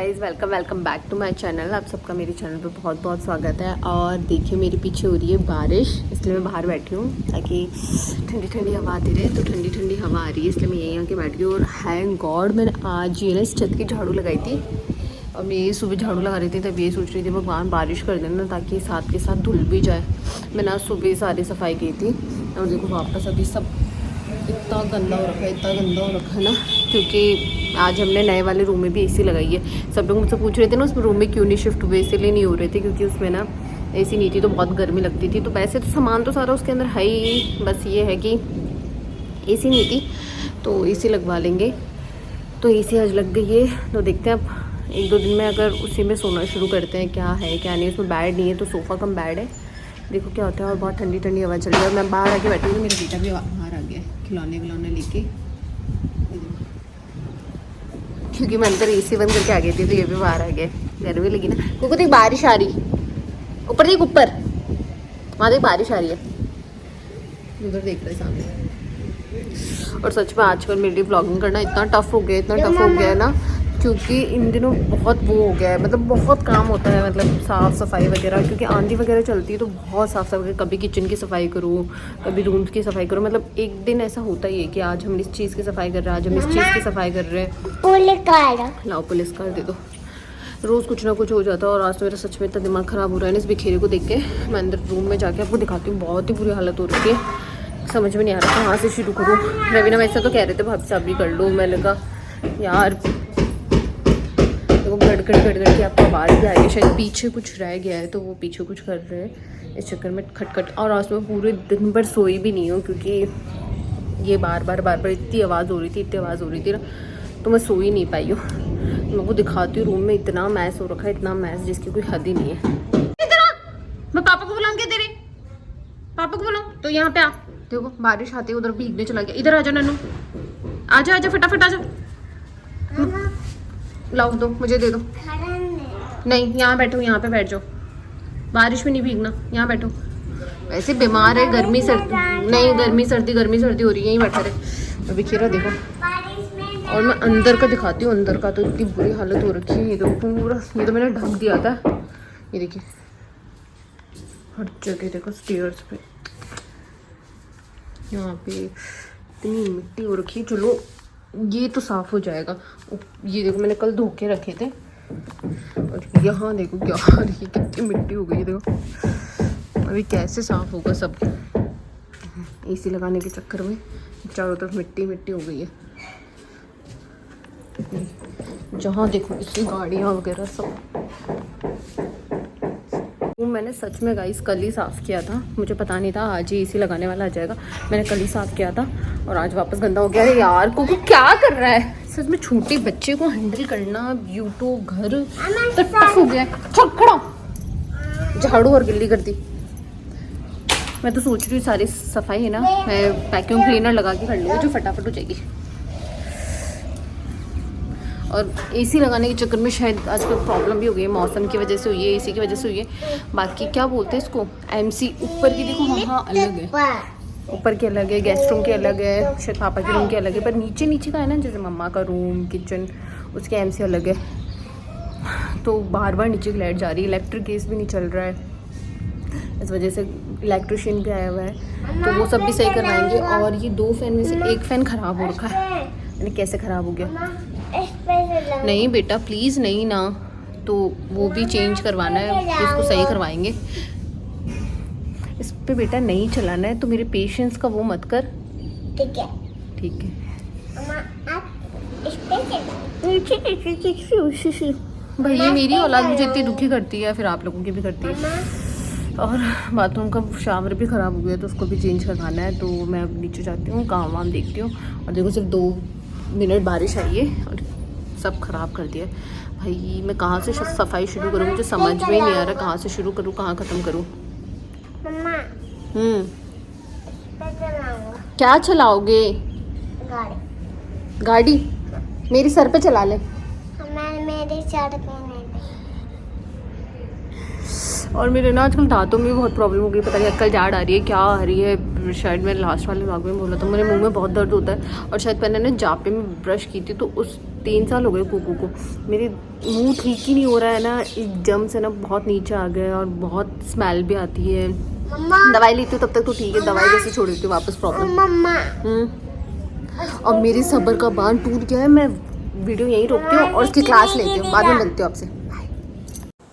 Guys, welcome back to my channel. आप सबका मेरे चैनल पे बहुत बहुत स्वागत है। और देखिए मेरे पीछे हो रही है बारिश, इसलिए मैं बाहर बैठी हूँ ताकि ठंडी ठंडी हवा आती रहे। तो ठंडी ठंडी हवा आ रही है इसलिए मैं यहीं आके बैठ गई। और थैंक गॉड मैंने आज ये ना इस छत की झाड़ू लगाई थी। और मैं ये सुबह झाड़ू लगा रही थी तब ये सोच रही थी भगवान बारिश कर देना ताकि साथ के साथ धुल भी जाए। मैंने आज सुबह सारी सफाई की थी और देखो वापस अभी सब इतना गंदा हो रखा है, इतना गंदा हो रखा है ना, क्योंकि आज हमने नए वाले रूम में भी एसी लगाई है। सब लोग मुझसे पूछ रहे थे ना उस रूम में क्यों नहीं शिफ्ट हुए, इसलिए नहीं हो रहे थे क्योंकि उसमें ना एसी नहीं थी तो बहुत गर्मी लगती थी। तो वैसे तो सामान तो सारा उसके अंदर है ही, बस ये है कि एसी नहीं थी तो एसी लगवा लेंगे। तो एसी आज लग गई है तो देखते हैं अब 1-2 दिन में अगर उसी में सोना शुरू करते हैं। क्या है क्या नहीं, उसमें बेड नहीं है तो सोफ़ा कम बेड है, देखो क्या होता है। और बहुत ठंडी ठंडी हवा चल रही है और मैं बाहर आके बैठी हूँ। मेरा बेटा भी बाहर आ गया खिलौने विलौने लेके, क्योंकि मैं अंदर एसी बंद करके आ गई थी तो ये भी बाहर आ गया। गर्मी लगी ना क्योंकि देख बारिश आ रही, ऊपर देख ऊपर, वहाँ देख बारिश आ रही है, उधर देख रहे सामने। और सच में आजकल मेरे लिए ब्लॉगिंग करना इतना टफ हो गया, इतना टफ हो गया है ना, क्योंकि इन दिनों बहुत वो हो गया है, मतलब बहुत काम होता है, मतलब साफ़ सफाई वगैरह, क्योंकि आंधी वगैरह चलती है तो बहुत साफ़ सफाई, कभी किचन की सफाई करूँ, कभी रूम्स की सफाई करूँ। मतलब एक दिन ऐसा होता ही है कि आज हम इस चीज़ की सफाई कर रहे हैं, आज हम इस चीज़ की सफाई कर रहे हैं। लाओ पुलिस कार दे दो। रोज़ कुछ ना कुछ हो जाता है और आज तो मेरा सच में इतना दिमाग ख़राब हो रहा है ना इस बिखेरे को देख के। मैं अंदर रूम में जाके आपको दिखाती हूँ, बहुत ही बुरी हालत हो रही है, समझ में नहीं आ रहा कहाँ से शुरू करूँ। रवीना वैसे तो कह रहे थे भाभी साहब भी कर लो, मैंने कहा यार वो गड़ की आपको आवाज़ भी आ रही है, शायद पीछे कुछ रह गया है तो वो पीछे कुछ कर रहे हैं, इस चक्कर में खटखट। और आज मैं पूरे दिन भर सोई भी नहीं हूँ क्योंकि ये बार बार इतनी आवाज़ हो रही थी ना, तो मैं सो ही नहीं पाई हूँ। मैं वो दिखाती हूँ, रूम में इतना मैस हो रखा है, इतना मैस जिसकी कोई हद ही नहीं है। मैं पापा को बुलाऊँ क्या तेरे, पापा को बुलाऊँ तो यहाँ पे आ, देखो बारिश आती है, उधर भीगने चला गया। इधर आ जा नन्नू, आजा फटाफट आ जा, लाओ दो मुझे दे दो। नहीं यहाँ बैठो, यहाँ पे बैठ जाओ, बारिश में नहीं भीगना, यहाँ बैठो। वैसे बीमार है, गर्मी सर्दी नहीं, गर्मी सर्दी हो रही है, यहीं बैठा रहे। अभी खीरा देखो। और मैं अंदर का दिखाती हूँ, अंदर का तो इतनी बुरी हालत हो रखी है। ये तो पूरा, ये तो मैंने ढक दिया था, ये देखिए हर जगह देखो, स्टेयर्स पे, यहाँ पे इतनी मिट्टी हो रखी है। चलो ये तो साफ़ हो जाएगा। ये देखो मैंने कल धो के रखे थे और यहाँ देखो क्या आ रही है, कितनी मिट्टी हो गई है, देखो अभी कैसे साफ़ होगा सब। एसी लगाने के चक्कर में चारों तरफ मिट्टी हो गई है, जहाँ देखो इसकी गाड़ियाँ वगैरह सब। मैंने सच में गाइस कल ही साफ़ किया था, मुझे पता नहीं था आज ही एसी लगाने वाला आ जाएगा। मैंने कल ही साफ़ किया था और आज वापस गंदा हो गया। अरे यार कोको क्या कर रहा है, सच में छोटे बच्चे को हैंडल करना यूट्यूब घर तो टफ हो गया है। खड़ा झाड़ू और गिल्ली कर दी। मैं तो सोच रही हूँ सारी सफाई है ना, मैं वैक्यूम क्लीनर लगा के कर लूँगी जो फटाफट हो जाएगी। और एसी लगाने के चक्कर में शायद आजकल प्रॉब्लम भी हो गई है, मौसम की वजह से हुई है, एसी की वजह से हुई है। बाकी क्या बोलते हैं इसको, एमसी ऊपर की देखो वहाँ अलग है, ऊपर के अलग है, गेस्ट रूम के अलग है, शायद पापा के रूम के अलग है, पर नीचे का है ना, जैसे मम्मा का रूम किचन उसके एमसी अलग है। तो बार नीचे की लाइट जा रही है, इलेक्ट्रिक गैस भी नहीं चल रहा है, इस वजह से इलेक्ट्रिशियन भी आया हुआ है तो वो सब भी सही करवाएंगे। और ये 2 फैन में से एक फ़ैन ख़राब हो रखा है, यानी कैसे ख़राब हो गया। नहीं बेटा प्लीज़ नहीं ना, तो वो भी चेंज करवाना है, इसको सही करवाएंगे। इस पे बेटा नहीं चलाना है तो मेरे पेशेंस का वो मत कर, ठीक है ठीक है। भैया मेरी औलाद मुझे इतनी दुखी करती है, फिर आप लोगों की भी करती है। और बाथरूम का शावर भी ख़राब हो गया तो उसको भी चेंज करवाना है। तो मैं अब नीचे जाती हूँ, काम वाम देखती हूँ। और देखो सिर्फ 2 मिनट बारिश आई है और सब ख़राब कर दिया भाई। मैं कहाँ से सफाई शुरू करूँ, मुझे समझ में ही नहीं आ रहा कहाँ से शुरू करूँ, कहाँ ख़त्म करूँ। क्या चलाओगे, गाड़ी मेरी सर पे चला ले। मेरी सर पे और मेरे ना आजकल दांतों में भी बहुत प्रॉब्लम हो गई, पता नहीं कल जाड़ आ रही है क्या आ रही है। शायद मैं लास्ट वाले भाग में बोला था, मेरे मुंह में बहुत दर्द होता है और शायद मैंने ना जापे में ब्रश की थी तो उस 3 साल हो गए कुकू को। मेरे मुंह ठीक ही नहीं हो रहा है ना, एकदम से ना बहुत नीचे आ गया है और बहुत स्मेल भी आती है। दवाई लेती हूँ तब तक तो ठीक है, दवाई जैसे छोड़ देती हूँ वापस प्रॉब्लम। और मेरी सब्र का बांध टूट गया है। मैं वीडियो यहीं रोकती हूँ और उसकी क्लास लेती हूँ, बाद में मिलती हूँ आपसे।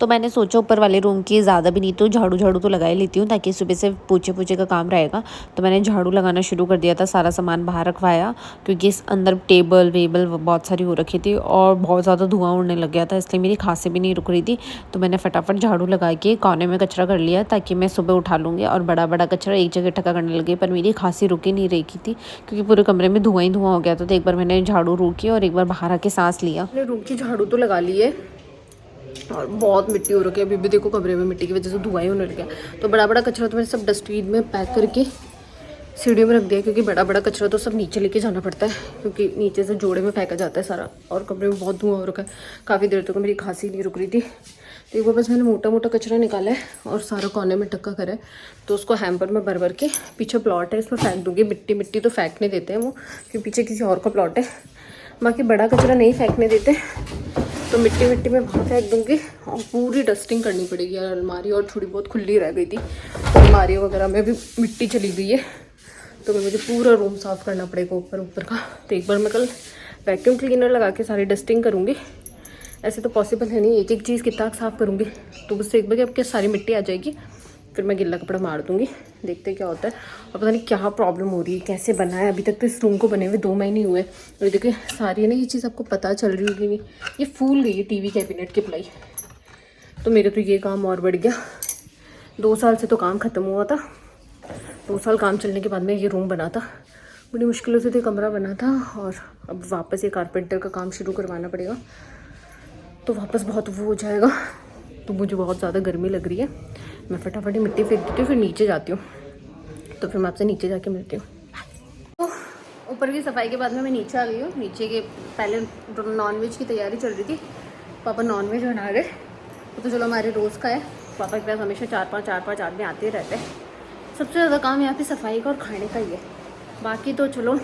तो मैंने सोचा ऊपर वाले रूम की ज़्यादा भी नहीं तो झाड़ू तो लगा ही लेती हूँ, ताकि सुबह से पोछे का काम रहेगा। तो मैंने झाड़ू लगाना शुरू कर दिया था, सारा सामान बाहर रखवाया, क्योंकि इस अंदर टेबल वेबल बहुत सारी हो रखी थी और बहुत ज़्यादा धुआं उड़ने लग गया था, इसलिए मेरी खांसी भी नहीं रुक रही थी। तो मैंने फटाफट झाड़ू लगा के कोने में कचरा कर लिया, ताकि मैं सुबह उठा लूँगी और बड़ा कचरा एक जगह इकट्ठा करने लगी। पर मेरी खांसी रुक ही नहीं रही थी, क्योंकि पूरे कमरे में धुआं ही धुआं हो गया था। तो एक बार मैंने झाड़ू रोकी और एक बार बाहर आके सांस लिया। मैंने रूम की झाड़ू तो लगा ली है और बहुत मिट्टी हो रखी है अभी भी, देखो कमरे में मिट्टी की वजह से धुआं ही होने लग गया। तो बड़ा कचरा तो मैंने सब डस्टबिन में पैक करके सीढ़ियों में रख दिया, क्योंकि बड़ा कचरा तो सब नीचे लेके जाना पड़ता है, क्योंकि नीचे से जोड़े में फेंका जाता है सारा। और कमरे में बहुत धुआं हो रखा है, काफ़ी देर तक मेरी खांसी नहीं रुक रही थी। तो एक बार बस मैंने मोटा कचरा निकाला है और सारा कोने में टक्का करा है। तो उसको हैम्पर में भर के पीछे प्लॉट है, इसमें फेंक दूँगी। मिट्टी तो फेंकने देते हैं वो, क्योंकि पीछे किसी और का प्लॉट है। बाकी बड़ा कचरा नहीं फेंकने देते, तो मिट्टी में वहाँ फेंक दूँगी। और पूरी डस्टिंग करनी पड़ेगी यार। अलमारी और थोड़ी बहुत खुली रह गई थी, तो अलमारी वगैरह में भी मिट्टी चली गई है, तो मुझे पूरा रूम साफ़ करना पड़ेगा ऊपर का। तो एक बार मैं कल वैक्यूम क्लीनर लगा के सारी डस्टिंग करूँगी। ऐसे तो पॉसिबल है नहीं, एक चीज़ कितना साफ़ करूँगी, तो उससे एक बार अब क्या सारी मिट्टी आ जाएगी, फिर मैं गिल्ला कपड़ा मार दूँगी। देखते क्या होता है। और पता नहीं क्या प्रॉब्लम हो रही है, कैसे बना है। अभी तक तो इस रूम को बने हुए 2 महीने हुए। और देखिए सारी ना ये चीज़ आपको पता चल रही होगी नहीं, ये फूल गई है टीवी कैबिनेट की प्लाई। तो मेरे तो ये काम और बढ़ गया। 2 साल से तो काम ख़त्म हुआ था, 2 साल काम चलने के बाद में ये रूम बना था। बड़ी मुश्किलों से तो कमरा बना था, और अब वापस ये कारपेंटर का काम शुरू करवाना पड़ेगा, तो वापस बहुत वो हो जाएगा। तो मुझे बहुत ज़्यादा गर्मी लग रही है। मैं फटाफट मिट्टी फेंक देती हूँ, फिर नीचे जाती हूँ। तो फिर मैं आपसे नीचे जाके मिलती हूँ। तो ऊपर की सफाई के बाद में मैं नीचे आ गई हूँ। नीचे के पहले नॉनवेज की तैयारी चल रही थी, पापा नॉनवेज बना रहे। तो चलो हमारे रोज़ का है, पापा के पास हमेशा 4-5 आदमी आते ही रहते हैं। सबसे ज़्यादा काम यहाँ पे सफाई का और खाने का ही है। बाकी तो चलो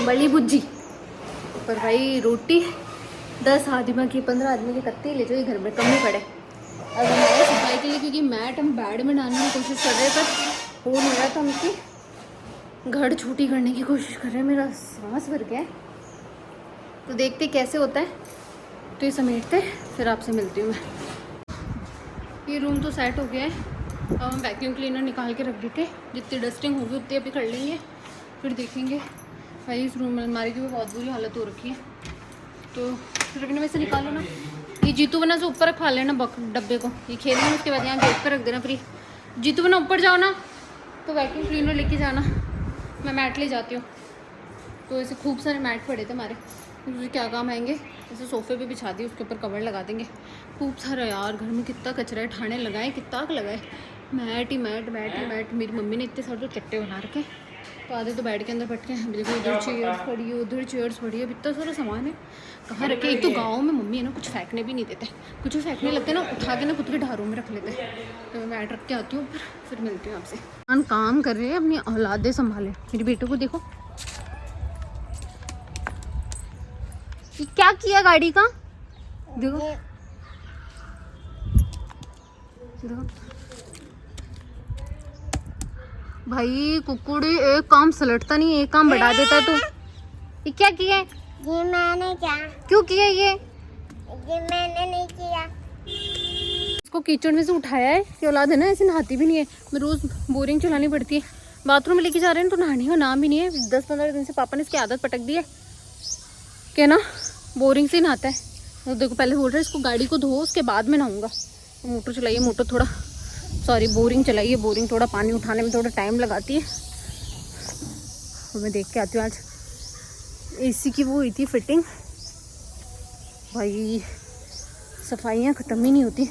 बड़ी बुज्जी। पर भाई रोटी 10 आदमी की 15 आदमी की कत्ती ले जाओ, घर में कम ही पड़े। अब हमारे सफाई के लिए, क्योंकि मैट हम बेड में डालने की कोशिश कर रहे हैं, पर हो नहीं रहा, तो हम इसकी घड़ छोटी करने की कोशिश कर रहे हैं। मेरा सांस भर गया है, तो देखते कैसे होता है। तो ये समेटते फिर आपसे मिलती हूँ मैं। ये रूम तो सेट हो गया है। अब हम वैक्यूम क्लीनर निकाल के रख देते, जितनी डस्टिंग होगी उतनी अभी कर लेंगे, फिर देखेंगे। भाई इस रूम में अलमारी की भी बहुत बुरी हालत हो रखी है, तो रखने में से निकालो ना। ये जीतू बना से ऊपर रखवा लेना डब्बे को, ये खेलना, उसके बाद यहाँ गेट पर रख देना फ्री। जीतू बना ऊपर जाओ ना, तो वैक्यूम क्लीनर लेके जाना, मैं मैट ले जाती हूँ। तो ऐसे खूब सारे मैट पड़े थे हमारे, मुझे क्या काम आएंगे। ऐसे सोफे पे बिछा दी, उसके ऊपर कवर लगा देंगे। खूब सारा यार, घर में कितना कचरा है, ठाणे लगाए कितना लगाए, मैट ही मैट। मेरी मम्मी ने इतने सारे तो चट्टे बना रखे, तो आधे तो बेड के अंदर बैठ के हैं। देखो इधर चेयर्स पड़ी है, उधर चेयर्स पड़ी है, इतना सारा सामान है, कहाँ रखे। एक तो गाँव में मम्मी है ना कुछ फेंकने भी नहीं देते, कुछ भी फेंकने लगते ना उठा के ना खुद के ढारों में रख लेते हैं। तो मैं मैट रख के आती हूँ, फिर मिलती हूँ आपसे। काम कर रहे हैं, अपनी औलादे संभाले। मेरे बेटों को देखो क्या किया गाड़ी का, देखो देखो भाई। कुकुड़ी एक काम सलटता नहीं, एक काम बढ़ा देता है। तो ये क्या किया है? ये मैंने क्या? क्यों किया ये मैंने नहीं किया। इसको कीचड़ में से उठाया है। ये औलाद है ना, ऐसे नहाती भी नहीं है। मैं रोज बोरिंग चलानी पड़ती है। बाथरूम में लेके जा रहे हैं तो नहाने का नाम भी नहीं है। 10-15 दिन से पापा ने इसकी आदत पटक दी है क्या ना, बोरिंग से नहाता है। तो देखो पहले बोल रहे हैं इसको गाड़ी को धो, उसके बाद में नहाऊंगा। मोटर चलाइए, मोटर थोड़ा बोरिंग चलाइए। बोरिंग थोड़ा पानी उठाने में थोड़ा टाइम लगाती है। तो मैं देख के आती हूँ। आज एसी की वो हुई थी फिटिंग, भाई सफाइयाँ ख़त्म ही नहीं होती।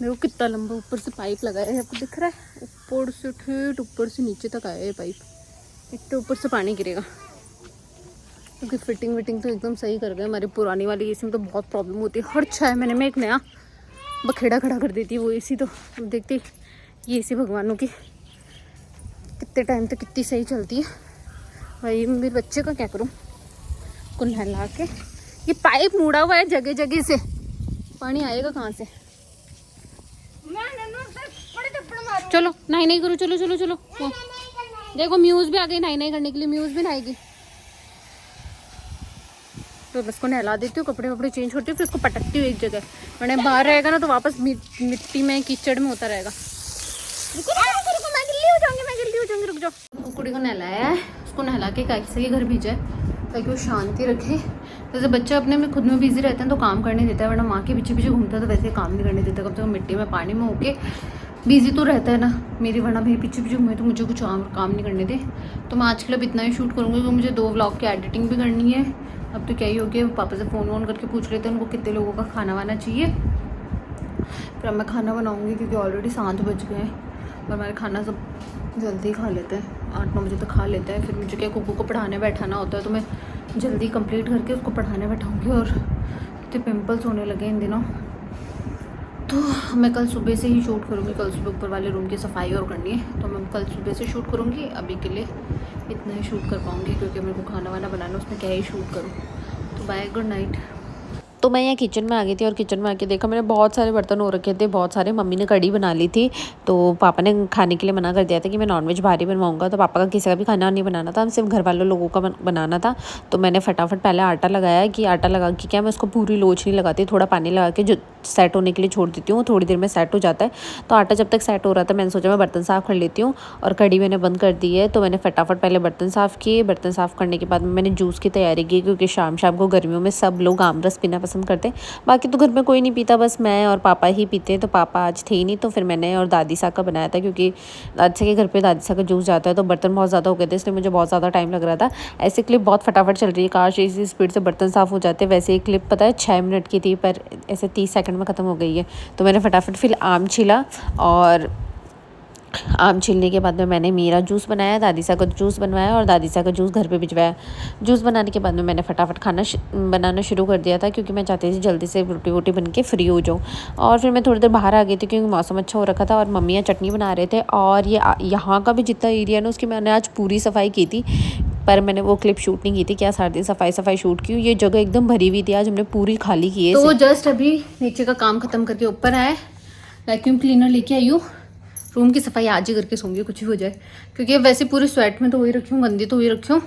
देखो कितना लंबा ऊपर से पाइप लगाया है, आपको दिख रहा है? ऊपर से ठेठ ऊपर से नीचे तक आया है पाइप। इतने ऊपर से पानी गिरेगा, क्योंकि फिटिंग तो एकदम सही कर गए। हमारी पुरानी वाली एसी में तो बहुत प्रॉब्लम होती है। हर 6 महीने में एक नया बखेड़ा खड़ा कर देती है वो एसी। तो अब देखते ये एसी भगवानों की कितने टाइम तक कितनी सही चलती है। भाई मेरे बच्चे का क्या करूँ, को नहला के। ये पाइप मुड़ा हुआ है जगह जगह से, पानी आएगा कहाँ से। चलो नहीं नहीं करो, चलो चलो चलो। देखो म्यूज़ भी आ गई नहाई नहीं करने के लिए, म्यूज़ भी नहाएगी। तो बस को नहला देती हूँ, कपड़े वपड़े चेंज होती हूँ, फिर उसको पटकती हूँ एक जगह, वरना बाहर रहेगा ना तो वापस मिट्टी में कीचड़ में होता रहेगा। रुको, मैं गिल्ली हो जाऊंगी, रुक जाओ। कुड़ी को नहलाया है, उसको नहला के कैसे घर भेजा है ताकि वो शांति रखे। जैसे बच्चा अपने में खुद में बिजी रहते हैं तो काम करने देता है, वरना माँ के पीछे पीछे घूमता है तो वैसे काम नहीं करने देता। कम से कम मिट्टी में पानी में होके बिजी तो रहता है ना मेरी, वरना मेरे पीछे पीछे घूमे तो मुझे कुछ काम नहीं करने दे। तो मैं आज के लिए इतना ही शूट करूँगी क्योंकि मुझे 2 व्लॉग की एडिटिंग भी करनी है। अब तो क्या ही हो गया, पापा से फ़ोन वोन करके पूछ लेते हैं उनको कितने लोगों का खाना वाना चाहिए, फिर अब मैं खाना बनाऊँगी क्योंकि ऑलरेडी 7 बज गए हैं और हमारे खाना सब जल्दी खा लेते हैं, 8-9 बजे तक खा लेते हैं। फिर मुझे क्या कुकू को पढ़ाने बैठाना होता है तो मैं जल्दी कंप्लीट करके उसको पढ़ाने बैठाऊँगी। और इतने पिंपल्स होने लगे इन दिनों, तो मैं कल सुबह से ही शूट करूँगी। कल सुबह ऊपर वाले रूम की सफाई और करनी है तो मैं कल सुबह से शूट करूँगी। अभी के लिए इतना ही शूट कर पाऊँगी क्योंकि मेरे को खाना वाना बनाना, उसमें क्या ही शूट करूँ। तो बाय, गुड नाइट। तो मैं यहाँ किचन में आ गई थी और किचन में आके देखा मैंने बहुत सारे बर्तन हो रखे थे, बहुत सारे। मम्मी ने कढ़ी बना ली थी तो पापा ने खाने के लिए मना कर दिया था कि मैं नॉनवेज बाहर ही बनवाऊंगा, तो पापा का किसी का भी खाना नहीं बनाना था, हम सिर्फ घर वालों लोगों का बनाना था। तो मैंने फटाफट पहले आटा लगाया कि आटा लगा के क्या मैं उसको पूरी लोच नहीं लगाती, थोड़ा पानी लगा के जो सेट होने के लिए छोड़ देती हूँ, थोड़ी देर में सेट हो जाता है। तो आटा जब तक सेट हो रहा था मैंने सोचा मैं बर्तन साफ़ कर लेती हूँ और कढ़ी मैंने बंद कर दी है। तो मैंने फटाफट पहले बर्तन साफ़ किए, बर्तन साफ़ करने के बाद मैंने जूस की तैयारी की क्योंकि शाम को गर्मियों में सब लोग आम रस पीना पसंद करते हैं। बाकी तो घर में कोई नहीं पीता, बस मैं और पापा ही पीते हैं। तो पापा आज थे ही नहीं तो फिर मैंने और दादी सा का बनाया था क्योंकि दादी सा के घर पे दादी सा का जूस जाता है। तो बर्तन बहुत ज़्यादा हो गए थे इसलिए मुझे बहुत ज़्यादा टाइम लग रहा था। ऐसे क्लिप बहुत फटाफट चल रही है, काश इसी स्पीड से बर्तन साफ़ हो जाते। वैसे एक क्लिप पता है 6 मिनट की थी पर ऐसे 30 सेकंड में ख़त्म हो गई है। तो मैंने फटाफट फिर आम छीला और आम छीलने के बाद में मैंने मेरा जूस बनाया, दादी सा का जूस बनवाया और दादी सा का जूस घर पे भिजवाया। जूस बनाने के बाद में मैंने फटाफट खाना बनाना शुरू कर दिया था क्योंकि मैं चाहती थी जल्दी से रोटी वोटी बन के फ्री हो जाऊँ। और फिर मैं थोड़ी देर बाहर आ गई थी क्योंकि मौसम अच्छा हो रखा था और मम्मियाँ चटनी बना रहे थे। और ये यहाँ का भी जितना एरिया ना उसकी मैंने आज पूरी सफाई की थी, पर मैंने वो क्लिप शूट नहीं की थी। क्या सारी दिन सफाई शूट की, ये जगह एकदम भरी हुई थी, आज हमने पूरी खाली की है। तो जस्ट अभी नीचे का काम खत्म करके ऊपर आए, वैक्यूम क्लीनर लेके आई हूँ। रूम की सफाई आज ही करके सोंगी, कुछ भी हो जाए, क्योंकि वैसे पूरी स्वेट में तो वही रखी हूँ, गंदी तो वही रखी हूँ।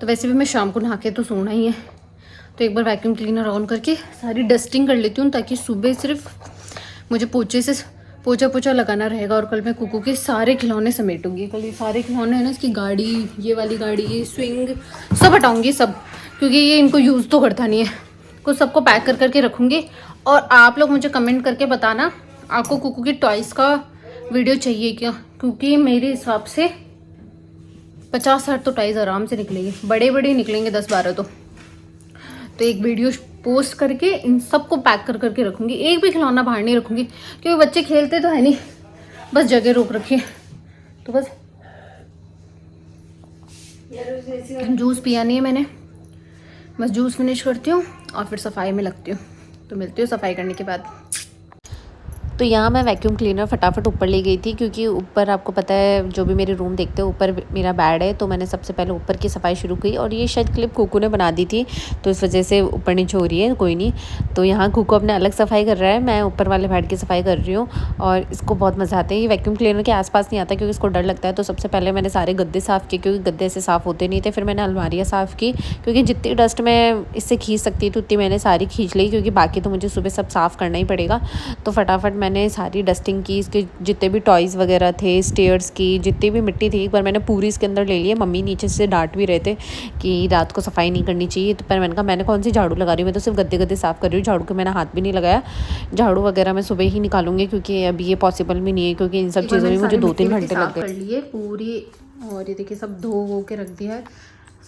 तो वैसे भी मैं शाम को नहा के तो सोना ही है, तो एक बार वैक्यूम क्लीनर ऑन करके सारी डस्टिंग कर लेती हूँ ताकि सुबह सिर्फ मुझे पोछा लगाना रहेगा। और कल मैं कुकू के सारे खिलौने समेटूंगी। कल ये सारे खिलौने हैं ना, इसकी गाड़ी, ये वाली गाड़ी, ये स्विंग, सब हटाऊंगी सब, क्योंकि ये इनको यूज़ तो करता नहीं है। कुछ सबको पैक कर करके रखूँगी। और आप लोग मुझे कमेंट करके बताना आपको कुकू की टॉयज़ का वीडियो चाहिए क्या, क्योंकि मेरे हिसाब से 50-60 तो टॉयज़ आराम से निकलेंगे, बड़े निकलेंगे 10-12 तो एक वीडियो पोस्ट करके इन सबको पैक कर करके रखूँगी। एक भी खिलौना बाहर नहीं रखूँगी क्योंकि बच्चे खेलते तो है नहीं, बस जगह रोक रखिए। तो बस जूस पिया नहीं है मैंने, बस जूस फिनिश करती हूँ और फिर सफाई में लगती हूँ। तो मिलती हूँ सफाई करने के बाद। तो यहाँ मैं वैक्यूम क्लीनर फटाफट ऊपर ले गई थी क्योंकि ऊपर आपको पता है जो भी मेरे रूम देखते हैं ऊपर मेरा बेड है, तो मैंने सबसे पहले ऊपर की सफाई शुरू की। और ये शायद क्लिप कुकू ने बना दी थी तो इस वजह से ऊपर नीचे हो रही है, कोई नहीं। तो यहाँ कुकू अपने अलग सफाई कर रहा है, मैं ऊपर वाले बेड की सफाई कर रही हूँ और इसको बहुत मज़ा आता है। ये वैक्यूम क्लीनर के आसपास नहीं आता क्योंकि इसको डर लगता है। तो सबसे पहले मैंने सारे गद्दे साफ़ किए क्योंकि गद्दे ऐसे साफ़ होते नहीं थे। फिर मैंने अलमारियाँ साफ़ की क्योंकि जितनी डस्ट मैं इससे खींच सकती थी उतनी मैंने सारी खींच ली, क्योंकि बाकी तो मुझे सुबह सब साफ़ करना ही पड़ेगा। तो फटाफट मैंने सारी डस्टिंग की, इसके जितने भी टॉयज़ वगैरह थे, स्टेयर्स की जितनी भी मिट्टी थी एक बार मैंने पूरी इसके अंदर ले ली है। मम्मी नीचे से डांट भी रहे थे कि रात को सफाई नहीं करनी चाहिए, तो पर मैंने कहा मैंने कौन सी झाड़ू लगा रही हूँ, मैं तो सिर्फ गद्दे साफ़ कर रही हूँ, झाड़ू को मैंने हाथ भी नहीं लगाया। झाड़ू वगैरह मैं सुबह ही निकालूंगी क्योंकि अभी ये पॉसिबल भी नहीं है क्योंकि इन सब चीज़ों में मुझे 2-3 घंटे लग गए। कर लिए पूरी, और ये देखिए सब धो वो के रख दिया है,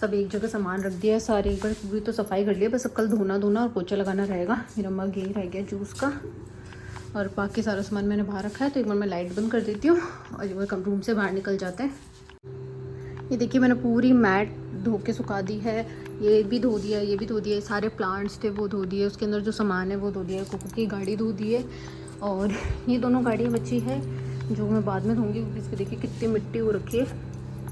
सब एक जगह सामान रख दिया है सारे, एक बार पूरी तो सफाई कर लिया। बस अब कल धोना और पोछा लगाना रहेगा। मेरा मग यही रह गया जूस का और बाकी सारा सामान मैंने बाहर रखा है। तो एक बार मैं लाइट बंद कर देती हूँ और एक बार रूम से बाहर निकल जाते हैं। ये देखिए मैंने पूरी मैट धो के सुखा दी है, ये भी धो दिया, ये भी धो दिया, सारे प्लांट्स थे वो धो दिए, उसके अंदर जो सामान है वो धो दिया, कुकू की गाड़ी धो दी है। और ये दोनों गाड़ियाँ बची है जो मैं बाद में धोंगी क्योंकि इसकी देखिए कितनी मिट्टी हो रखी है।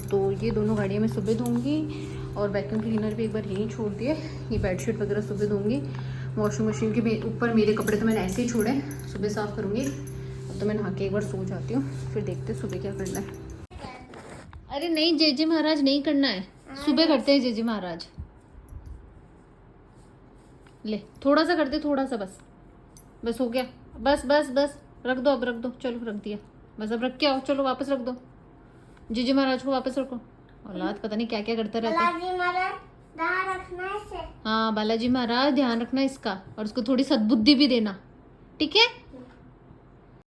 तो ये दोनों गाड़ियाँ मैं सुबह धोऊंगी और वैक्यूम क्लीनर भी एक बार यहीं छोड़ दिए। ये बेडशीट वगैरह सुबह धोऊंगी। वॉशिंग मशीन के ऊपर मेरे कपड़े तो मैंने ऐसे ही छोड़े, सुबह साफ़ करूँगी। अब तो मैं नहा के एक बार सो जाती हूँ, फिर देखते हैं सुबह क्या करना है। अरे नहीं जेजे महाराज नहीं करना है, सुबह करते हैं जेजे महाराज। ले थोड़ा सा करते, थोड़ा सा बस, बस हो गया, बस बस बस रख दो, अब रख दो, चलो रख दिया, बस अब रख के आओ, चलो वापस रख दो, जीजी महाराज को वापस रखो। औलाद पता नहीं क्या क्या करता रहता है। बालाजी महाराज ध्यान रखना है इसे। हाँ बालाजी महाराज ध्यान रखना इसका, और उसको थोड़ी सद्बुद्धि भी देना, ठीक है।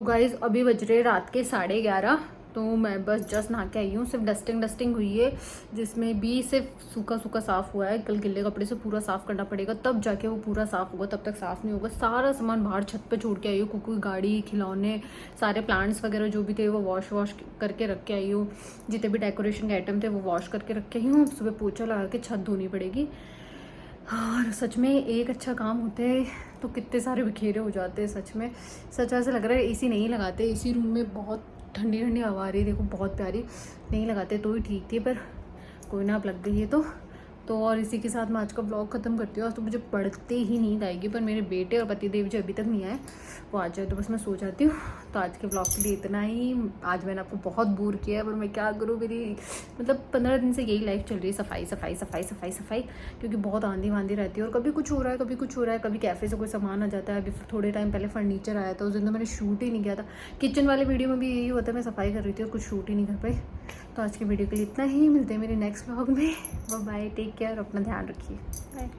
गाइस अभी बज रहे रात के 11:30, तो मैं बस जस्ट नहा के आई हूँ। सिर्फ डस्टिंग हुई है, जिसमें भी सिर्फ सूखा सूखा साफ़ हुआ है। कल गिल्ले कपड़े से पूरा साफ़ करना पड़ेगा, तब जाके वो पूरा साफ़ होगा, तब तक साफ़ नहीं होगा। सारा सामान बाहर छत पे छोड़ के आई हूँ, कुकू की गाड़ी, खिलौने, सारे प्लांट्स वगैरह जो भी थे वो वॉश करके रख के आई हूँ। जितने भी डेकोरेशन के आइटम थे वो वॉश करके रख के आई हूँ। सुबह पोछा लगा के छत धोनी पड़ेगी। और सच में एक अच्छा काम होते तो कितने सारे बिखेरे हो जाते हैं। सच ऐसा लग रहा है एसी नहीं लगाते, एसी रूम में बहुत ठंडी ठंडी हवा आ रही है, देखो बहुत प्यारी, नहीं लगाते तो ही ठीक थी, पर कोई ना, अब लग गई है तो और इसी के साथ मैं आज का ब्लॉग ख़त्म करती हूँ। आज तो मुझे पढ़ते ही नींद आएगी, पर मेरे बेटे और पतिदेव जो अभी तक नहीं आए वो आ जाए तो बस मैं सो जाती हूँ। तो आज के ब्लॉग के लिए इतना ही। आज मैंने आपको बहुत बोर किया है, पर मैं क्या करूँ, मेरी मतलब 15 दिन से यही लाइफ चल रही है, सफाई सफाई सफाई सफाई सफाई, क्योंकि बहुत आंधी वांधी रहती है और कभी कुछ हो रहा है, कभी कुछ हो रहा है, कभी कैफ़े से कोई सामान आ जाता है। अभी थोड़े टाइम पहले फर्नीचर आया था, उस दिन तो मैंने शूट ही नहीं किया था। किचन वाले वीडियो में भी यही हुआ था, मैं सफाई कर रही थी और कुछ शूट ही नहीं कर पाई। तो आज की वीडियो के लिए इतना ही, मिलते हैं मेरे नेक्स्ट व्लॉग में। बाय, टेक केयर, अपना ध्यान रखिए, बाय।